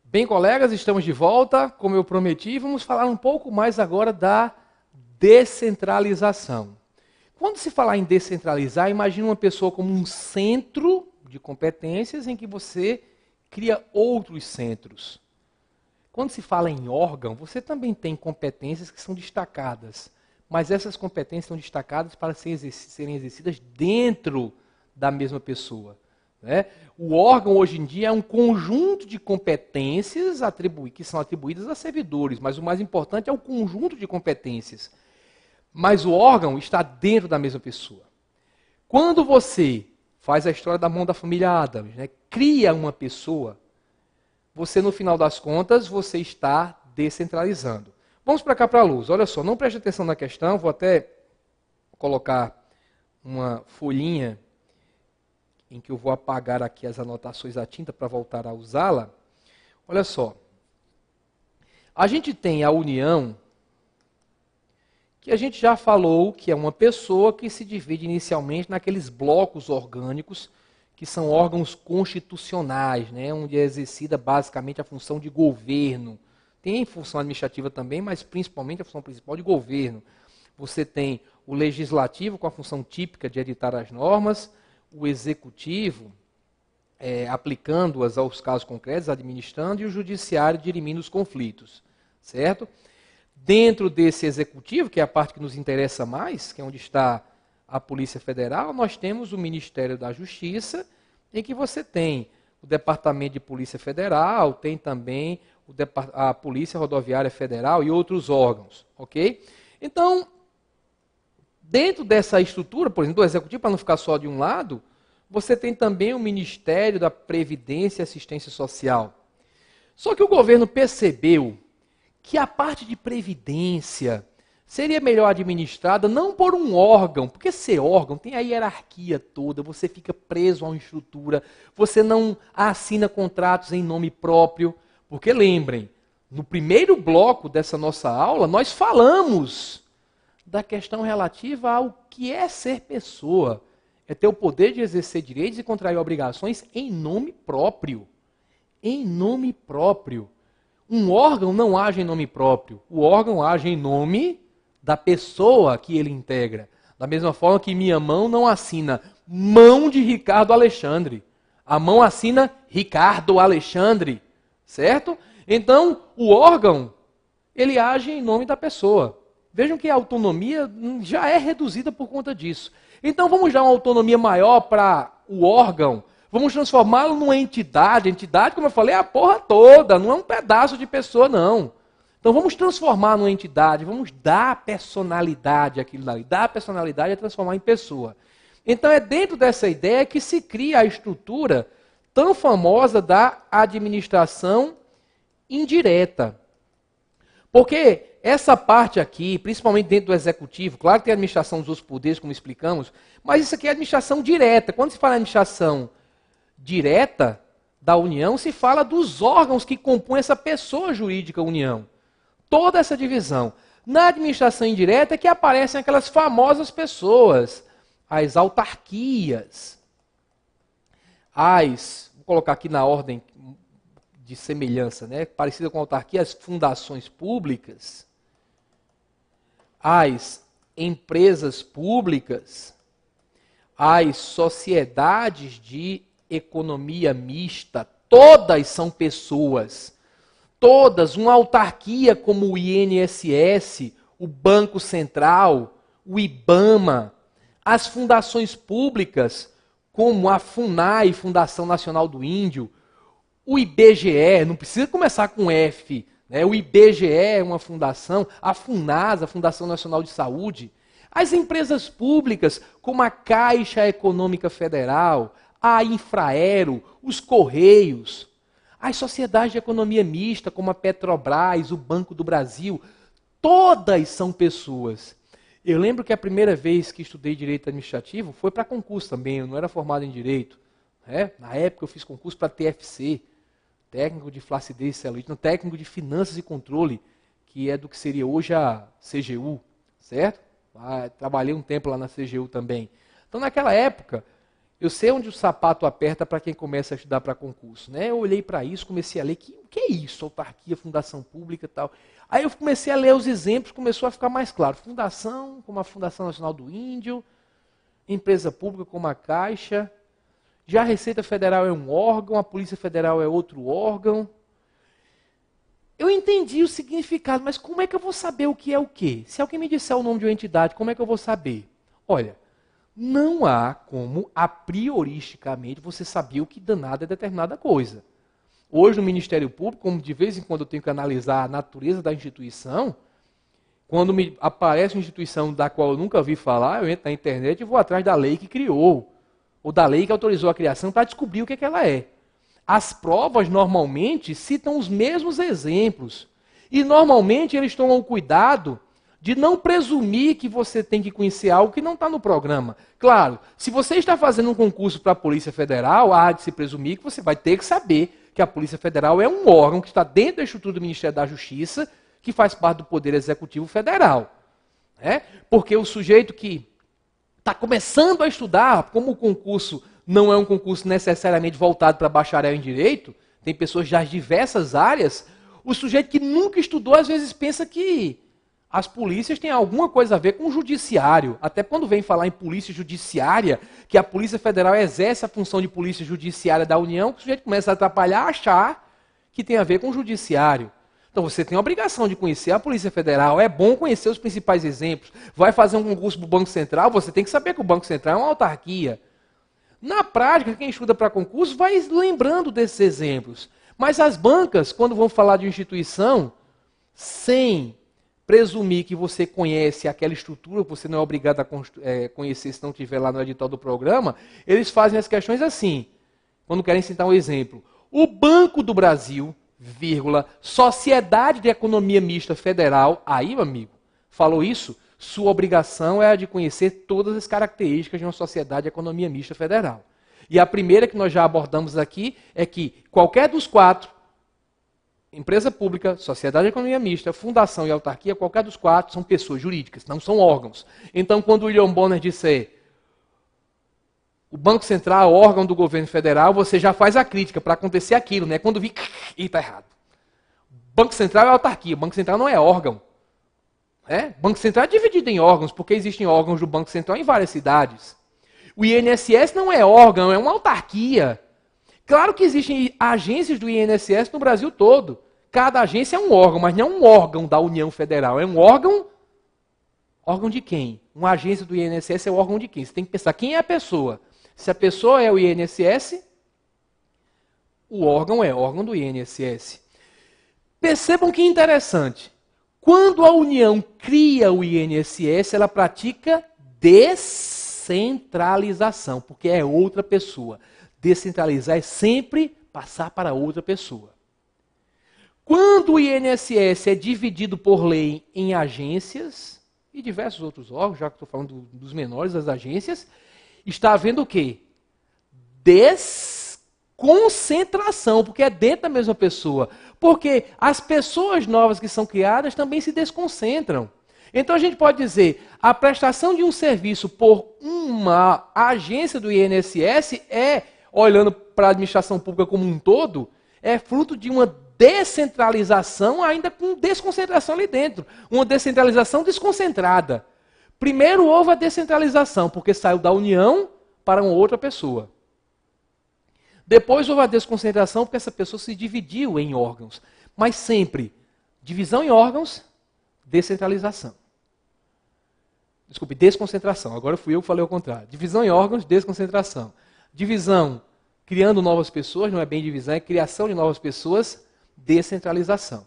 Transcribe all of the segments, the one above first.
Bem, colegas, estamos de volta. Como eu prometi, vamos falar um pouco mais agora da descentralização. Quando se falar em descentralizar, imagine uma pessoa como um centro de competências em que você cria outros centros. Quando se fala em órgão, você também tem competências que são destacadas, mas essas competências são destacadas para serem exercidas dentro da mesma pessoa. Né? O órgão, hoje em dia, é um conjunto de competências que são atribuídas a servidores, mas o mais importante é o conjunto de competências. Mas o órgão está dentro da mesma pessoa. Quando você faz a história da mão da família Adams, né, cria uma pessoa, você, no final das contas, você está descentralizando. Vamos para cá para a luz. Olha só, não preste atenção na questão, vou até colocar uma folhinha em que eu vou apagar aqui as anotações à tinta para voltar a usá-la. Olha só. A gente tem a união, que a gente já falou que é uma pessoa que se divide inicialmente naqueles blocos orgânicos, que são órgãos constitucionais, né, onde é exercida basicamente a função de governo. Tem função administrativa também, mas principalmente a função principal de governo. Você tem o legislativo com a função típica de editar as normas, o executivo aplicando-as aos casos concretos, administrando, e o judiciário dirimindo os conflitos, certo? Dentro desse executivo, que é a parte que nos interessa mais, que é onde está a Polícia Federal, nós temos o Ministério da Justiça, em que você tem o Departamento de Polícia Federal, tem também a Polícia Rodoviária Federal e outros órgãos, ok? Então, dentro dessa estrutura, por exemplo, do Executivo, para não ficar só de um lado, você tem também o Ministério da Previdência e Assistência Social. Só que o governo percebeu que a parte de previdência seria melhor administrada não por um órgão, porque ser órgão tem a hierarquia toda, você fica preso a uma estrutura, você não assina contratos em nome próprio, porque lembrem, no primeiro bloco dessa nossa aula, nós falamos da questão relativa ao que é ser pessoa, é ter o poder de exercer direitos e contrair obrigações em nome próprio. Em nome próprio. Um órgão não age em nome próprio, o órgão age em nome da pessoa que ele integra. Da mesma forma que minha mão não assina mão de Ricardo Alexandre. A mão assina Ricardo Alexandre, certo? Então, o órgão, ele age em nome da pessoa. Vejam que a autonomia já é reduzida por conta disso. Então, vamos dar uma autonomia maior para o órgão, vamos transformá-lo numa entidade. Entidade, como eu falei, é a porra toda, não é um pedaço de pessoa, não. Então vamos transformar numa entidade, vamos dar personalidade àquilo dali. Dar personalidade é transformar em pessoa. Então é dentro dessa ideia que se cria a estrutura tão famosa da administração indireta. Porque essa parte aqui, principalmente dentro do executivo, claro que tem a administração dos outros poderes, como explicamos, mas isso aqui é administração direta. Quando se fala em administração direta da União, se fala dos órgãos que compõem essa pessoa jurídica União. Toda essa divisão. Na administração indireta é que aparecem aquelas famosas pessoas, as autarquias, vou colocar aqui na ordem de semelhança, né, parecida com a autarquia, as fundações públicas, as empresas públicas, as sociedades de economia mista, todas são pessoas. Todas, uma autarquia como o INSS, o Banco Central, o IBAMA, as fundações públicas como a FUNAI, Fundação Nacional do Índio, o IBGE, não precisa começar com F, né? O IBGE é uma fundação, a FUNASA, a Fundação Nacional de Saúde, as empresas públicas como a Caixa Econômica Federal, a Infraero, os Correios, as sociedades de economia mista, como a Petrobras, o Banco do Brasil, todas são pessoas. Eu lembro que a primeira vez que estudei direito administrativo foi para concurso também, eu não era formado em direito. Né? Na época eu fiz concurso para TFC, técnico de flacidez celulite, técnico de finanças e controle, que é do que seria hoje a CGU, certo? Trabalhei um tempo lá na CGU também. Então naquela época, eu sei onde o sapato aperta para quem começa a estudar para concurso. Né? Eu olhei para isso, comecei a ler, o que é isso? Autarquia, fundação pública e tal. Aí eu comecei a ler os exemplos, começou a ficar mais claro. Fundação, como a Fundação Nacional do Índio, empresa pública como a Caixa. Já a Receita Federal é um órgão, a Polícia Federal é outro órgão. Eu entendi o significado, mas como é que eu vou saber o que é o quê? Se alguém me disser o nome de uma entidade, como é que eu vou saber? Olha, não há como, a prioristicamente, você saber o que danado é determinada coisa. Hoje, no Ministério Público, como de vez em quando eu tenho que analisar a natureza da instituição, quando me aparece uma instituição da qual eu nunca ouvi falar, eu entro na internet e vou atrás da lei que criou, ou da lei que autorizou a criação, para descobrir o que ela é. As provas, normalmente, citam os mesmos exemplos. E, normalmente, eles tomam cuidado de não presumir que você tem que conhecer algo que não está no programa. Claro, se você está fazendo um concurso para a Polícia Federal, há de se presumir que você vai ter que saber que a Polícia Federal é um órgão que está dentro da estrutura do Ministério da Justiça, que faz parte do Poder Executivo Federal. Porque o sujeito que está começando a estudar, como o concurso não é um concurso necessariamente voltado para bacharel em Direito, tem pessoas das diversas áreas, o sujeito que nunca estudou às vezes pensa que as polícias têm alguma coisa a ver com o judiciário. Até quando vem falar em polícia judiciária, que a Polícia Federal exerce a função de polícia judiciária da União, o sujeito começa a atrapalhar, a achar que tem a ver com o judiciário. Então você tem a obrigação de conhecer a Polícia Federal, é bom conhecer os principais exemplos. Vai fazer um concurso para o Banco Central, você tem que saber que o Banco Central é uma autarquia. Na prática, quem estuda para concurso vai lembrando desses exemplos. Mas as bancas, quando vão falar de instituição, sem presumir que você conhece aquela estrutura, que você não é obrigado a conhecer se não estiver lá no edital do programa, eles fazem as questões assim, quando querem citar um exemplo. O Banco do Brasil, vírgula, Sociedade de Economia Mista Federal, aí, meu amigo, falou isso? Sua obrigação é a de conhecer todas as características de uma sociedade de economia mista federal. E a primeira que nós já abordamos aqui é que qualquer dos quatro, empresa pública, sociedade de economia mista, fundação e autarquia, qualquer dos quatro são pessoas jurídicas, não são órgãos. Então, quando o William Bonner disser o Banco Central, órgão do governo federal, você já faz a crítica para acontecer aquilo, né? Quando vi, está errado. Banco Central é autarquia, Banco Central não é órgão. Banco Central é dividido em órgãos, porque existem órgãos do Banco Central em várias cidades. O INSS não é órgão, é uma autarquia. Claro que existem agências do INSS no Brasil todo. Cada agência é um órgão, mas não é um órgão da União Federal. É um órgão... Órgão de quem? Uma agência do INSS é o órgão de quem? Você tem que pensar quem é a pessoa. Se a pessoa é o INSS, o órgão é órgão do INSS. Percebam que interessante. Quando a União cria o INSS, ela pratica descentralização, porque é outra pessoa. Descentralizar é sempre passar para outra pessoa. Quando o INSS é dividido por lei em agências e diversos outros órgãos, já que estou falando dos menores das agências, está havendo o quê? Desconcentração, porque é dentro da mesma pessoa. Porque as pessoas novas que são criadas também se desconcentram. Então a gente pode dizer, a prestação de um serviço por uma agência do INSS olhando para a administração pública como um todo, é fruto de uma descentralização ainda com desconcentração ali dentro. Uma descentralização desconcentrada. Primeiro houve a descentralização, porque saiu da União para uma outra pessoa. Depois houve a desconcentração, porque essa pessoa se dividiu em órgãos. Mas sempre, divisão em órgãos, descentralização. Desculpe, desconcentração. Agora fui eu que falei ao contrário. Divisão em órgãos, desconcentração. Divisão, criando novas pessoas, não é bem divisão, é criação de novas pessoas, descentralização.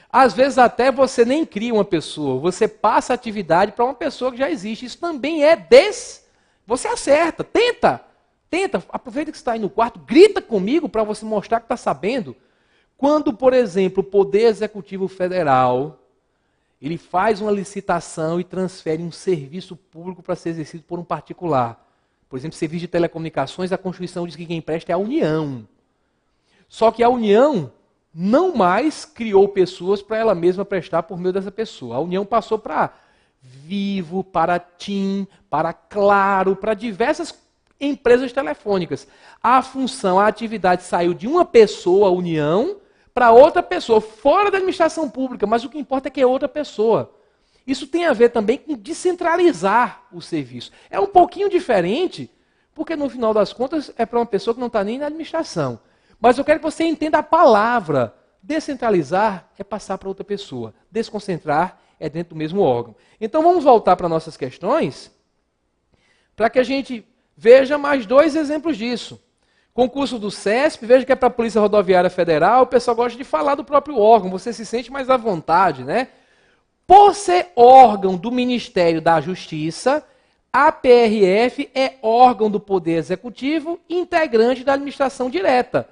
Às vezes até você nem cria uma pessoa, você passa a atividade para uma pessoa que já existe. Isso também é Você acerta, tenta, aproveita que você está aí no quarto, grita comigo para você mostrar que está sabendo. Quando, por exemplo, o Poder Executivo Federal, ele faz uma licitação e transfere um serviço público para ser exercido por um particular. Por exemplo, serviço de telecomunicações, a Constituição diz que quem presta é a União. Só que a União não mais criou pessoas para ela mesma prestar por meio dessa pessoa. A União passou para Vivo, para TIM, para Claro, para diversas empresas telefônicas. A função, a atividade saiu de uma pessoa, a União, para outra pessoa, fora da administração pública, mas o que importa é que é outra pessoa. Isso tem a ver também com descentralizar o serviço. É um pouquinho diferente, porque no final das contas é para uma pessoa que não está nem na administração. Mas eu quero que você entenda a palavra. Descentralizar é passar para outra pessoa. Desconcentrar é dentro do mesmo órgão. Então vamos voltar para nossas questões, para que a gente veja mais 2 exemplos disso. Concurso do CESP, veja que é para a Polícia Rodoviária Federal, o pessoal gosta de falar do próprio órgão, você se sente mais à vontade, né? Por ser órgão do Ministério da Justiça, a PRF é órgão do Poder Executivo e integrante da administração direta.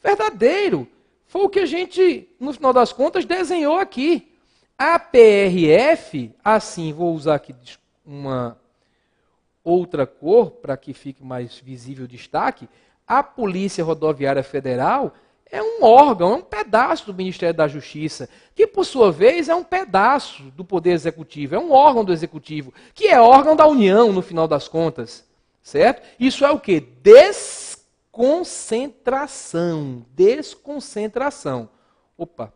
Verdadeiro. Foi o que a gente, no final das contas, desenhou aqui. A PRF, assim, vou usar aqui uma outra cor para que fique mais visível o destaque, a Polícia Rodoviária Federal é um órgão, é um pedaço do Ministério da Justiça, que por sua vez é um pedaço do Poder Executivo, é um órgão do Executivo, que é órgão da União no final das contas, certo? Isso é o quê? Desconcentração. Desconcentração. Opa.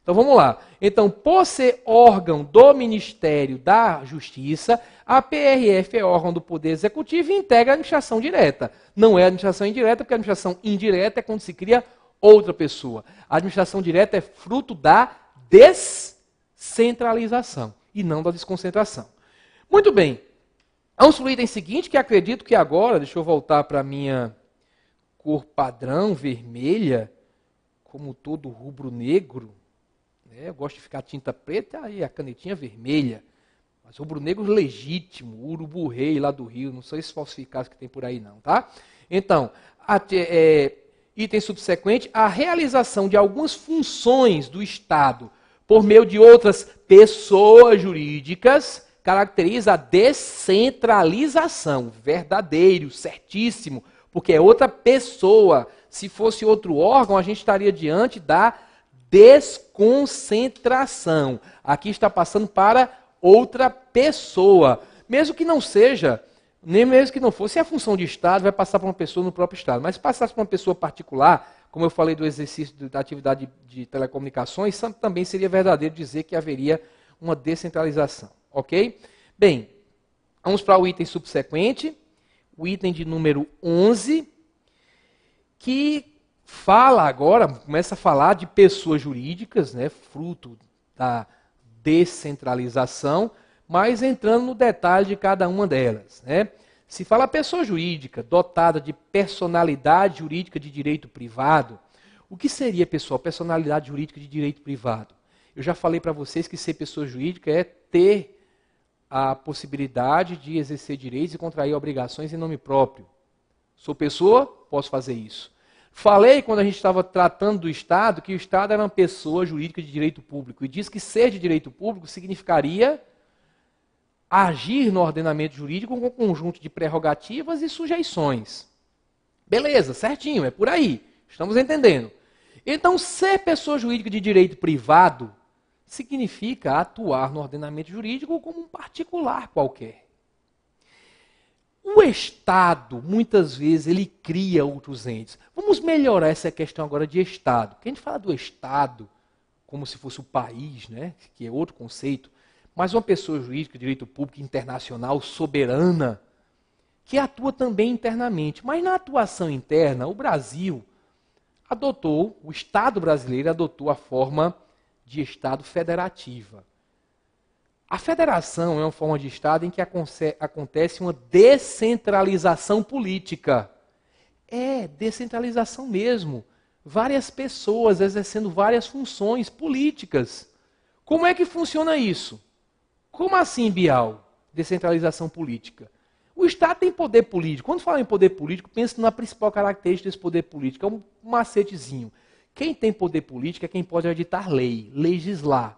Então vamos lá. Então, por ser órgão do Ministério da Justiça, a PRF é órgão do Poder Executivo e integra a administração direta. Não é administração indireta, porque a administração indireta é quando se cria outra pessoa. A administração direta é fruto da descentralização e não da desconcentração. Muito bem. Vamos para o item seguinte, que acredito que agora, deixa eu voltar para a minha cor padrão, vermelha, como todo rubro-negro. Eu gosto de ficar tinta preta e a canetinha vermelha. Mas rubro-negro legítimo, urubu-rei lá do Rio, não são esses falsificados que tem por aí não, tá? Então, item subsequente, a realização de algumas funções do Estado por meio de outras pessoas jurídicas caracteriza a descentralização. Verdadeiro, certíssimo, porque é outra pessoa. Se fosse outro órgão, a gente estaria diante da desconcentração. Aqui está passando para outra pessoa. Mesmo que não seja, nem mesmo que não fosse a função de Estado, vai passar para uma pessoa no próprio Estado. Mas se passasse para uma pessoa particular, como eu falei do exercício da atividade de telecomunicações, também seria verdadeiro dizer que haveria uma descentralização. Ok? Bem, vamos para o item subsequente, o item de número 11, que fala agora, começa a falar de pessoas jurídicas, né, fruto da descentralização, mas entrando no detalhe de cada uma delas. Né? Se fala pessoa jurídica dotada de personalidade jurídica de direito privado, o que seria, pessoal, personalidade jurídica de direito privado? Eu já falei para vocês que ser pessoa jurídica é ter a possibilidade de exercer direitos e contrair obrigações em nome próprio. Sou pessoa, posso fazer isso. Falei, quando a gente estava tratando do Estado, que o Estado era uma pessoa jurídica de direito público. E disse que ser de direito público significaria agir no ordenamento jurídico com um conjunto de prerrogativas e sujeições. Beleza, certinho, é por aí. Estamos entendendo. Então, ser pessoa jurídica de direito privado significa atuar no ordenamento jurídico como um particular qualquer. O Estado, muitas vezes, ele cria outros entes. Vamos melhorar essa questão agora de Estado. Porque a gente fala do Estado como se fosse o país, né? Que é outro conceito, mas uma pessoa jurídica de direito público internacional, soberana, que atua também internamente. Mas na atuação interna, o Brasil adotou, o Estado brasileiro adotou a forma de Estado federativa. A federação é uma forma de Estado em que acontece uma descentralização política. É descentralização mesmo. Várias pessoas exercendo várias funções políticas. Como é que funciona isso? Como assim, Bial? Descentralização política. O Estado tem poder político. Quando fala em poder político, pensa na principal característica desse poder político. É um macetezinho. Quem tem poder político é quem pode editar lei, legislar.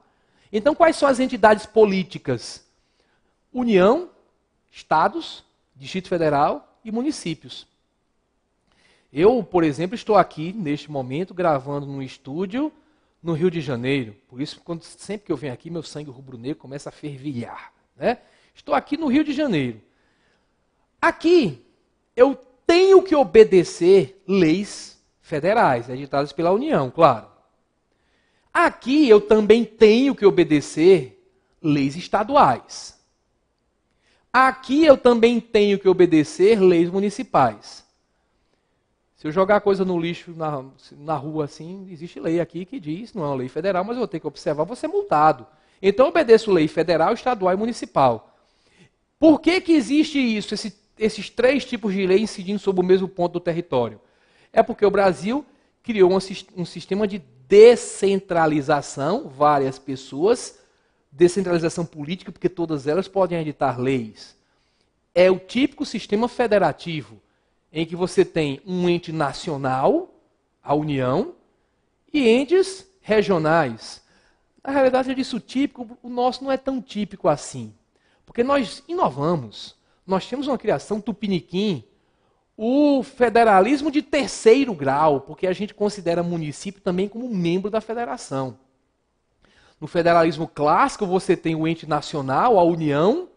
Então, quais são as entidades políticas? União, Estados, Distrito Federal e municípios. Eu, por exemplo, estou aqui, neste momento, gravando num estúdio no Rio de Janeiro. Por isso, sempre que eu venho aqui, meu sangue rubro-negro começa a fervilhar. Né? Estou aqui no Rio de Janeiro. Aqui, eu tenho que obedecer leis federais, editadas pela União, claro. Aqui eu também tenho que obedecer leis estaduais. Aqui eu também tenho que obedecer leis municipais. Se eu jogar coisa no lixo na rua assim, existe lei aqui que diz, não é uma lei federal, mas eu vou ter que observar, vou ser multado. Então eu obedeço lei federal, estadual e municipal. Por que que existe isso, esses três tipos de lei incidindo sobre o mesmo ponto do território? É porque o Brasil criou um sistema de descentralização, várias pessoas, descentralização política, porque todas elas podem editar leis. É o típico sistema federativo, em que você tem um ente nacional, a União, e entes regionais. Na realidade, eu disse o típico, o nosso não é tão típico assim. Porque nós inovamos. Nós temos uma criação tupiniquim, o federalismo de terceiro grau, porque a gente considera município também como membro da federação. No federalismo clássico, você tem o ente nacional, a União,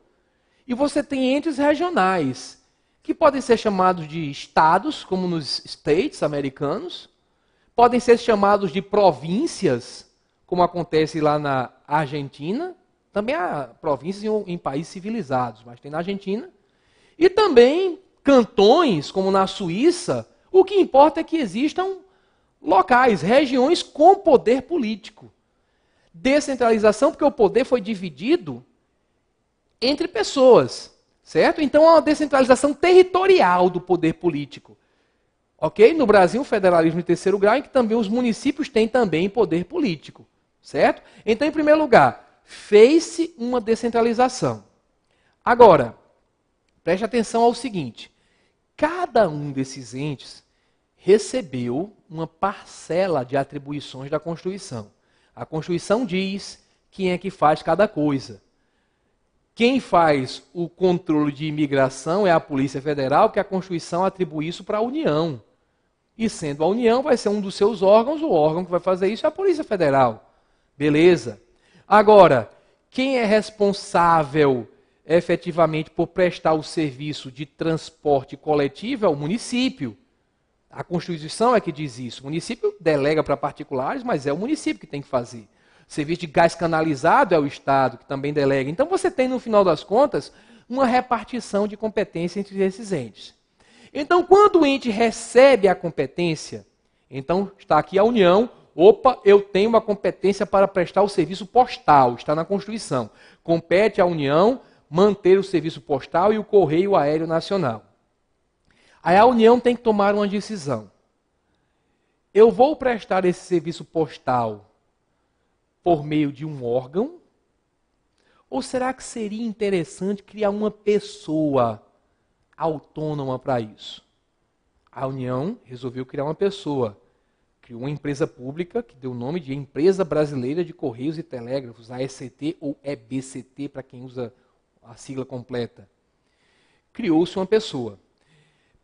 e você tem entes regionais, que podem ser chamados de estados, como nos states americanos, podem ser chamados de províncias, como acontece lá na Argentina. Também há províncias em países civilizados, mas tem na Argentina. E também cantões, como na Suíça. O que importa é que existam locais, regiões com poder político. Descentralização, porque o poder foi dividido entre pessoas, certo? Então há uma descentralização territorial do poder político. Ok? No Brasil, o federalismo de terceiro grau, em que também os municípios têm também poder político, certo? Então, em primeiro lugar, fez-se uma descentralização. Agora, preste atenção ao seguinte: cada um desses entes recebeu uma parcela de atribuições da Constituição. A Constituição diz quem é que faz cada coisa. Quem faz o controle de imigração é a Polícia Federal, porque a Constituição atribui isso para a União. E sendo a União, vai ser um dos seus órgãos, o órgão que vai fazer isso é a Polícia Federal. Beleza. Agora, quem é responsável efetivamente por prestar o serviço de transporte coletivo é o município. A Constituição é que diz isso. O município delega para particulares, mas é o município que tem que fazer. O serviço de gás canalizado é o Estado que também delega. Então você tem, no final das contas, uma repartição de competência entre esses entes. Então, quando o ente recebe a competência, então está aqui a União, opa, eu tenho uma competência para prestar o serviço postal, está na Constituição. Compete à União manter o serviço postal e o correio aéreo nacional. Aí a União tem que tomar uma decisão. Eu vou prestar esse serviço postal por meio de um órgão? Ou será que seria interessante criar uma pessoa autônoma para isso? A União resolveu criar uma pessoa. Criou uma empresa pública que deu o nome de Empresa Brasileira de Correios e Telégrafos, AECT ou EBCT, para quem usa a sigla completa. Criou-se uma pessoa.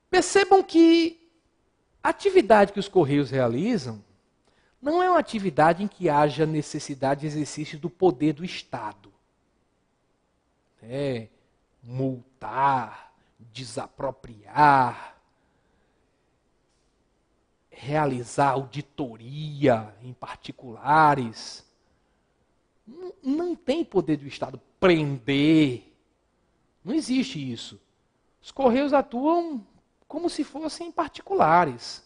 Percebam que a atividade que os Correios realizam não é uma atividade em que haja necessidade de exercício do poder do Estado. Multar, desapropriar, realizar auditoria em particulares. Não tem poder do Estado prender. Não existe isso. Os Correios atuam como se fossem particulares.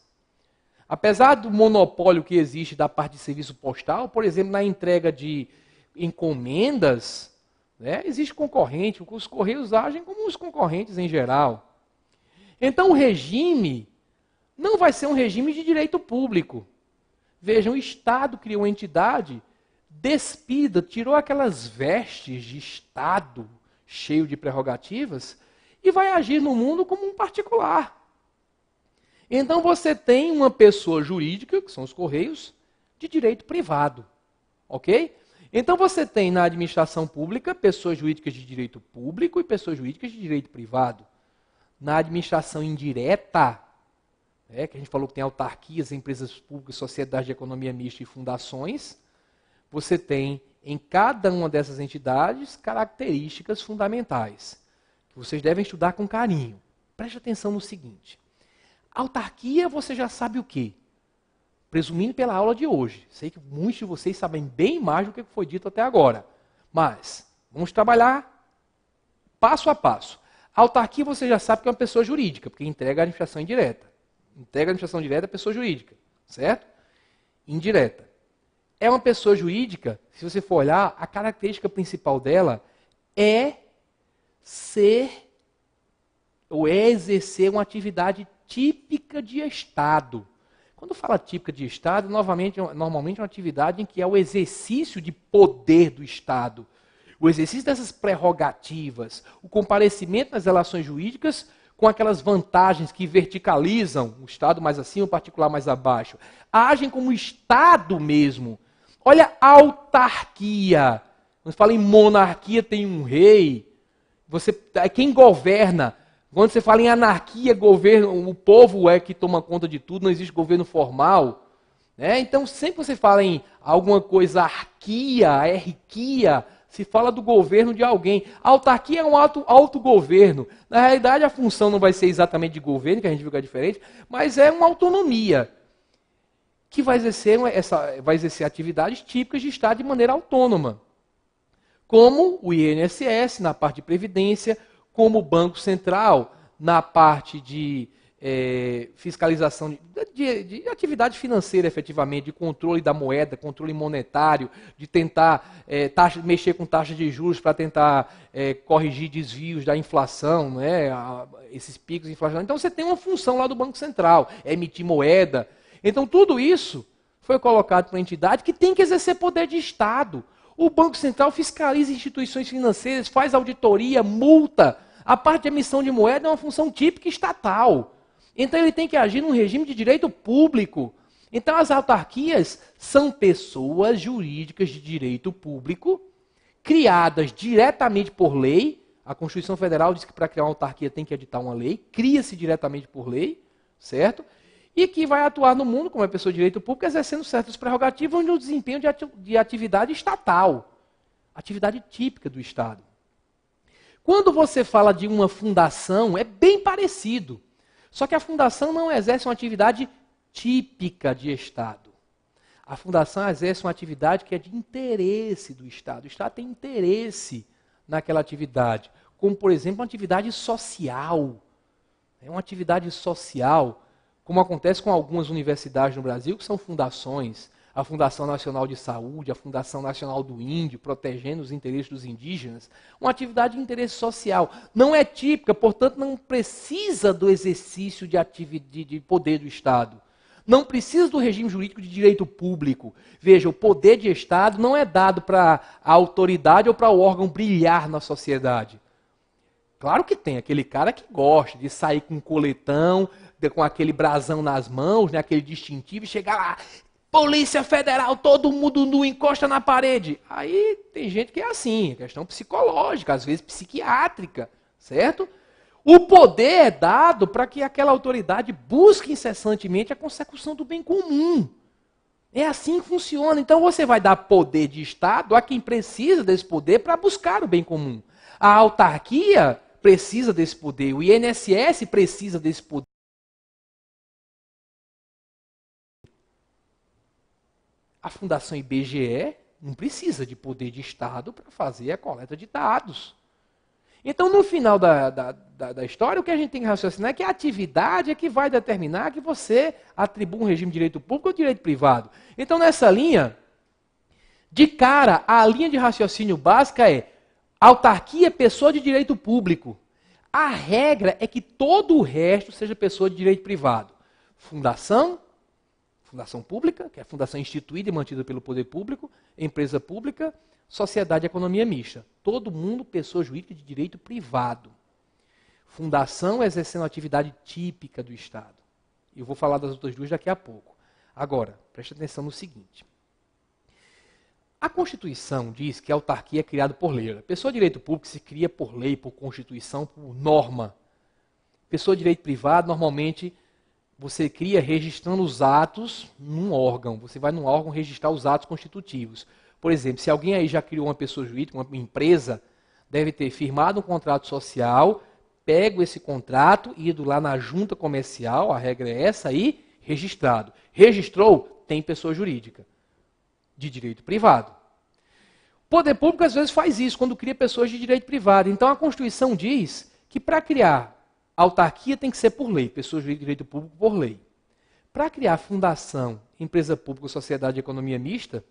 Apesar do monopólio que existe da parte de serviço postal, por exemplo, na entrega de encomendas, existe concorrente, os Correios agem como os concorrentes em geral. Então o regime não vai ser um regime de direito público. Vejam, o Estado criou uma entidade despida, tirou aquelas vestes de Estado cheio de prerrogativas e vai agir no mundo como um particular. Então você tem uma pessoa jurídica, que são os Correios, de direito privado. Ok? Então você tem na administração pública pessoas jurídicas de direito público e pessoas jurídicas de direito privado. Na administração indireta, que a gente falou que tem autarquias, empresas públicas, sociedades de economia mista e fundações, você tem em cada uma dessas entidades características fundamentais, que vocês devem estudar com carinho. Preste atenção no seguinte. Autarquia, você já sabe o quê? presumindo pela aula de hoje. Sei que muitos de vocês sabem bem mais do que foi dito até agora. Mas, vamos trabalhar passo a passo. A autarquia você já sabe que é uma pessoa jurídica, porque entrega a administração indireta. Entrega a administração direta à pessoa jurídica, certo? Indireta. É uma pessoa jurídica, se você for olhar, a característica principal dela é ser ou é exercer uma atividade típica de Estado. Quando fala típica de Estado, normalmente é uma atividade em que é o exercício de poder do Estado, o exercício dessas prerrogativas, o comparecimento nas relações jurídicas com aquelas vantagens que verticalizam o Estado mais acima, o particular mais abaixo. Agem como Estado mesmo. Olha a autarquia. Quando se fala em monarquia, tem um rei. Quem governa? Quando você fala em anarquia, governo, o povo é que toma conta de tudo, não existe governo formal. Né? Então, sempre que você fala em alguma coisa, arquia, erquia, se fala do governo de alguém. A autarquia é um autogoverno. Na realidade, a função não vai ser exatamente de governo, que a gente viu que é diferente, mas é uma autonomia que vai exercer atividades típicas de Estado de maneira autônoma. Como o INSS, na parte de previdência, como o Banco Central, na parte de fiscalização de atividade financeira, efetivamente, de controle da moeda, controle monetário, de tentar mexer com taxas de juros para tentar corrigir desvios da inflação, né, esses picos inflacionários. Então você tem uma função lá do Banco Central, emitir moeda. Então tudo isso foi colocado para uma entidade que tem que exercer poder de Estado. O Banco Central fiscaliza instituições financeiras, faz auditoria, multa. A parte de emissão de moeda é uma função típica estatal. Então ele tem que agir num regime de direito público. Então as autarquias são pessoas jurídicas de direito público, criadas diretamente por lei. A Constituição Federal diz que para criar uma autarquia tem que editar uma lei, cria-se diretamente por lei, certo? E que vai atuar no mundo como é pessoa de direito público, exercendo certas prerrogativas no desempenho de atividade estatal, atividade típica do Estado. Quando você fala de uma fundação, é bem parecido. Só que a fundação não exerce uma atividade típica de Estado. A fundação exerce uma atividade que é de interesse do Estado. O Estado tem interesse naquela atividade, como, por exemplo, uma atividade social. É uma atividade social, como acontece com algumas universidades no Brasil, que são fundações. A Fundação Nacional de Saúde, a Fundação Nacional do Índio, protegendo os interesses dos indígenas. Uma atividade de interesse social. Não é típica, portanto, não precisa do exercício de poder do Estado. Não precisa do regime jurídico de direito público. Veja, o poder de Estado não é dado para a autoridade ou para o órgão brilhar na sociedade. Claro que tem aquele cara que gosta de sair com um coletão, com aquele brasão nas mãos, né, aquele distintivo, e chegar lá, Polícia Federal, todo mundo nu, encosta na parede. Aí tem gente que é assim, questão psicológica, às vezes psiquiátrica, certo? O poder é dado para que aquela autoridade busque incessantemente a consecução do bem comum. É assim que funciona. Então você vai dar poder de Estado a quem precisa desse poder para buscar o bem comum. A autarquia precisa desse poder, o INSS precisa desse poder. A Fundação IBGE não precisa de poder de Estado para fazer a coleta de dados. Então, no final da história, o que a gente tem que raciocinar é que a atividade é que vai determinar que você atribua um regime de direito público ou direito privado. Então, nessa linha, de cara, a linha de raciocínio básica é autarquia, pessoa de direito público. A regra é que todo o resto seja pessoa de direito privado. Fundação pública, que é a fundação instituída e mantida pelo poder público, empresa pública, sociedade e economia mista. Todo mundo, pessoa jurídica de direito privado. Fundação exercendo a atividade típica do Estado. Eu vou falar das outras duas daqui a pouco. Agora, preste atenção no seguinte. A Constituição diz que a autarquia é criada por lei. A pessoa de direito público se cria por lei, por Constituição, por norma. Pessoa de direito privado, normalmente, você cria registrando os atos num órgão. Você vai num órgão registrar os atos constitutivos. Por exemplo, se alguém aí já criou uma pessoa jurídica, uma empresa, deve ter firmado um contrato social, pego esse contrato, ido lá na junta comercial, a regra é essa aí, registrado. Registrou? tem pessoa jurídica de direito privado. O poder público às vezes faz isso quando cria pessoas de direito privado. Então a Constituição diz que para criar autarquia tem que ser por lei, pessoas de direito público por lei. Para criar fundação, empresa pública ou sociedade de economia mista,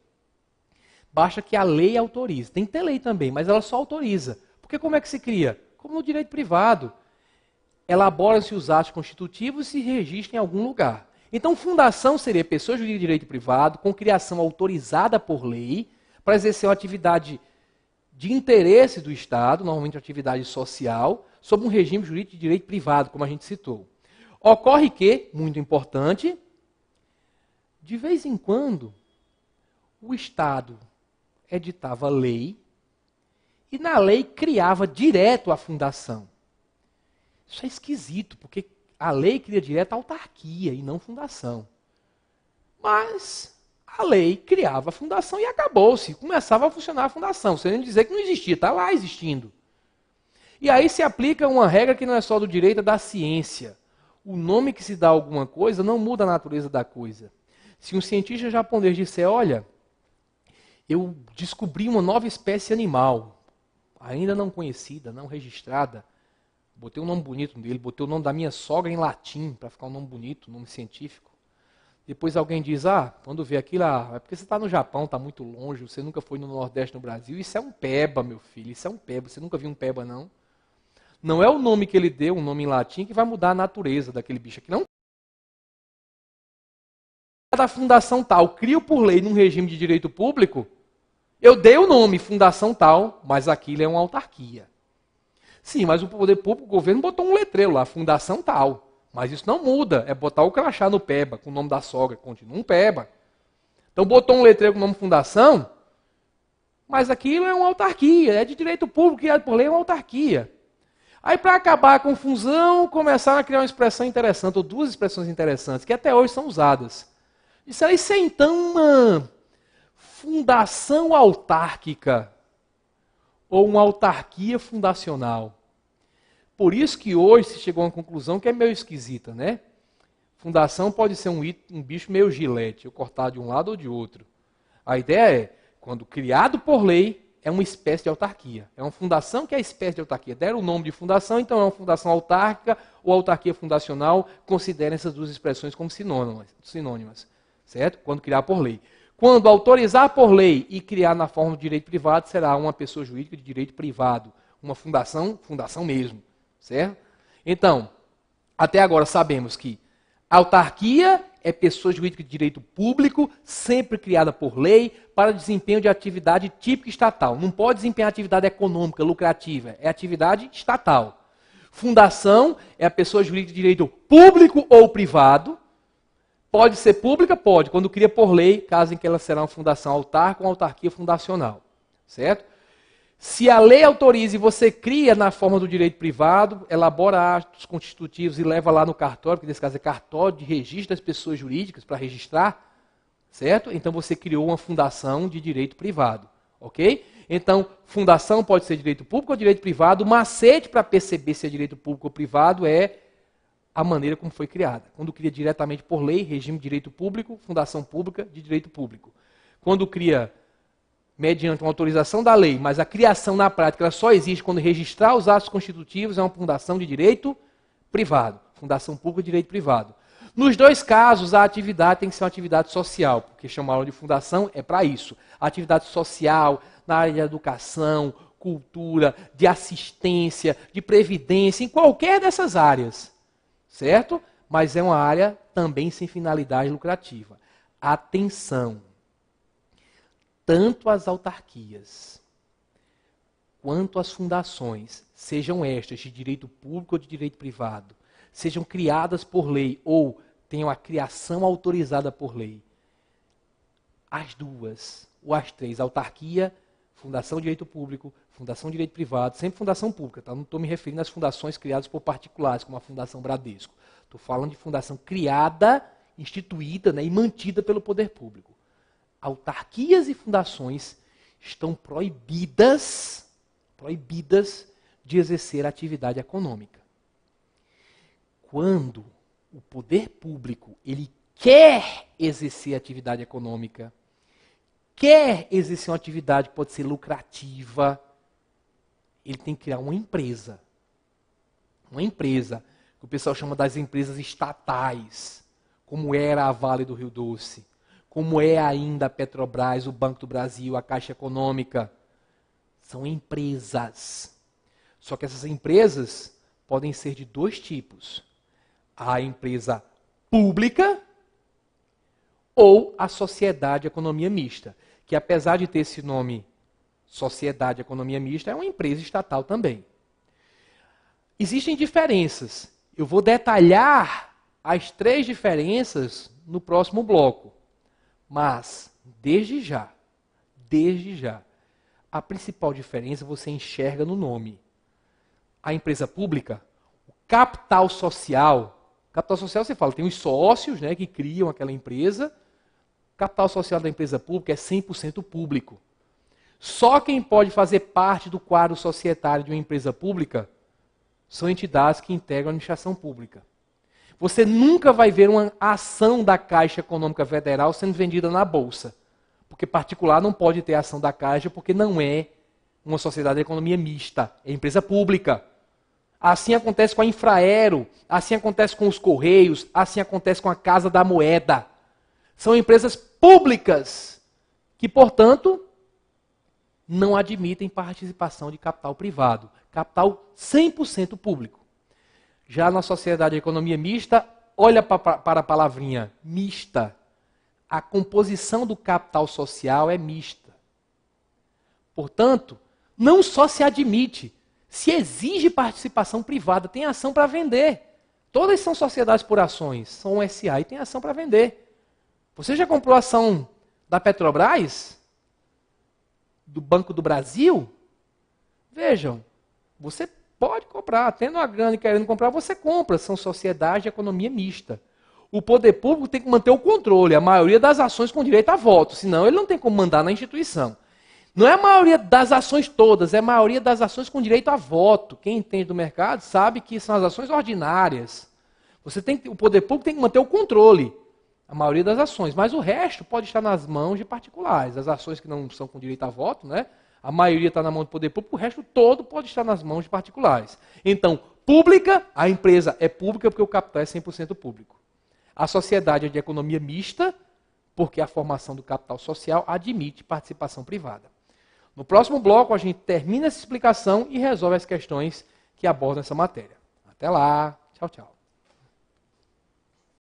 basta que a lei autorize. Tem que ter lei também, mas ela só autoriza. Porque como é que se cria? Como no direito privado. Elaboram-se os atos constitutivos e se registram em algum lugar. Então, fundação seria pessoa jurídica de direito privado com criação autorizada por lei para exercer uma atividade de interesse do Estado, normalmente uma atividade social, sob um regime jurídico de direito privado, como a gente citou. Ocorre que, muito importante, de vez em quando, o Estado editava lei e na lei criava direto a fundação. Isso é esquisito, porque a lei cria direto a autarquia e não fundação. Mas a lei criava a fundação e acabou-se. Começava a funcionar a fundação, sem dizer que não existia, está lá existindo. E aí se aplica uma regra que não é só do direito, é da ciência. O nome que se dá a alguma coisa não muda a natureza da coisa. Se um cientista japonês disser, olha, eu descobri uma nova espécie animal, ainda não conhecida, não registrada, botei um nome bonito nele, botei o nome da minha sogra em latim, para ficar um nome bonito, um nome científico. Depois alguém diz, quando vê aquilo, é porque você está no Japão, está muito longe, você nunca foi no Nordeste, no Brasil, isso é um peba, meu filho, isso é um peba, você nunca viu um peba, não? Não é o nome que ele deu, um nome em latim, que vai mudar a natureza daquele bicho aqui, não. Da fundação tal, crio por lei num regime de direito público, eu dei o nome fundação tal, mas aquilo é uma autarquia. Sim, mas o poder público, o governo botou um letreiro lá, fundação tal. Mas isso não muda, é botar o crachá no PEBA, com o nome da sogra, continua um PEBA. Então botou um letreiro com o nome fundação, mas aquilo é uma autarquia, é de direito público, criado por lei, é uma autarquia. Aí para acabar a confusão, começaram a criar uma expressão interessante, ou duas expressões interessantes, que até hoje são usadas. Disseram, isso é então uma fundação autárquica, ou uma autarquia fundacional. Por isso que hoje se chegou a uma conclusão que é meio esquisita, né? Fundação pode ser um bicho meio gilete, ou cortar de um lado ou de outro. A ideia é, quando criado por lei, é uma espécie de autarquia. É uma fundação que é espécie de autarquia. Deram o nome de fundação, então é uma fundação autárquica ou autarquia fundacional. Considerem essas duas expressões como sinônimas, certo? Quando criar por lei. Quando autorizar por lei e criar na forma de direito privado, será uma pessoa jurídica de direito privado. Uma fundação mesmo, certo? Então, até agora sabemos que autarquia é pessoa jurídica de direito público, sempre criada por lei, para desempenho de atividade típica estatal. Não pode desempenhar atividade econômica, lucrativa, é atividade estatal. Fundação é a pessoa jurídica de direito público ou privado. Pode ser pública? Pode, quando cria por lei, caso em que ela será uma fundação autárquica ou uma autarquia fundacional. Certo? Se a lei autoriza e você cria na forma do direito privado, elabora atos constitutivos e leva lá no cartório, que nesse caso é cartório de registro das pessoas jurídicas para registrar, certo? Então você criou uma fundação de direito privado, ok? Então, fundação pode ser direito público ou direito privado. O macete para perceber se é direito público ou privado é a maneira como foi criada. Quando cria diretamente por lei, regime de direito público, fundação pública de direito público. Quando cria mediante uma autorização da lei, mas a criação na prática ela só existe quando registrar os atos constitutivos, é uma fundação de direito privado. Fundação pública de direito privado. Nos dois casos, a atividade tem que ser uma atividade social, porque chamaram de fundação é para isso. A atividade social na área de educação, cultura, de assistência, de previdência, em qualquer dessas áreas. Certo? Mas é uma área também sem finalidade lucrativa. Atenção! Tanto as autarquias quanto as fundações, sejam estas de direito público ou de direito privado, sejam criadas por lei ou tenham a criação autorizada por lei, as duas ou as três, autarquia, fundação de direito público, fundação de direito privado, sempre fundação pública, tá? Não estou me referindo às fundações criadas por particulares, como a Fundação Bradesco. Estou falando de fundação criada, instituída, né, e mantida pelo poder público. Autarquias e fundações estão proibidas de exercer atividade econômica. Quando o poder público ele quer exercer atividade econômica, quer exercer uma atividade que pode ser lucrativa, ele tem que criar uma empresa. Uma empresa, que o pessoal chama das empresas estatais, como era a Vale do Rio Doce, como é ainda a Petrobras, o Banco do Brasil, a Caixa Econômica. São empresas. Só que essas empresas podem ser de dois tipos. A empresa pública ou a sociedade economia mista, que apesar de ter esse nome sociedade economia mista, é uma empresa estatal também. Existem diferenças. Eu vou detalhar as 3 diferenças no próximo bloco. Mas, desde já, a principal diferença você enxerga no nome. A empresa pública, o capital social você fala, tem os sócios, né, que criam aquela empresa. O capital social da empresa pública é 100% público. Só quem pode fazer parte do quadro societário de uma empresa pública são entidades que integram a administração pública. Você nunca vai ver uma ação da Caixa Econômica Federal sendo vendida na Bolsa. Porque particular não pode ter ação da Caixa porque não é uma sociedade de economia mista, é empresa pública. Assim acontece com a Infraero, assim acontece com os Correios, assim acontece com a Casa da Moeda. São empresas públicas que, portanto, não admitem participação de capital privado. Capital 100% público. Já na sociedade de economia mista, olha para a palavrinha mista. A composição do capital social é mista. Portanto, não só se admite, se exige participação privada, tem ação para vender. Todas são sociedades por ações, são um SA e tem ação para vender. Você já comprou ação da Petrobras? Do Banco do Brasil? Vejam, você pode comprar, tendo uma grana e querendo comprar, você compra. São sociedades de economia mista. O poder público tem que manter o controle, a maioria das ações com direito a voto, senão ele não tem como mandar na instituição. Não é a maioria das ações todas, é a maioria das ações com direito a voto. Quem entende do mercado sabe que são as ações ordinárias. O poder público tem que manter o controle, a maioria das ações, mas o resto pode estar nas mãos de particulares. As ações que não são com direito a voto, né? A maioria está na mão do poder público, o resto todo pode estar nas mãos de particulares. Então, pública, a empresa é pública porque o capital é 100% público. A sociedade é de economia mista, porque a formação do capital social admite participação privada. No próximo bloco, a gente termina essa explicação e resolve as questões que abordam essa matéria. Até lá. Tchau, tchau.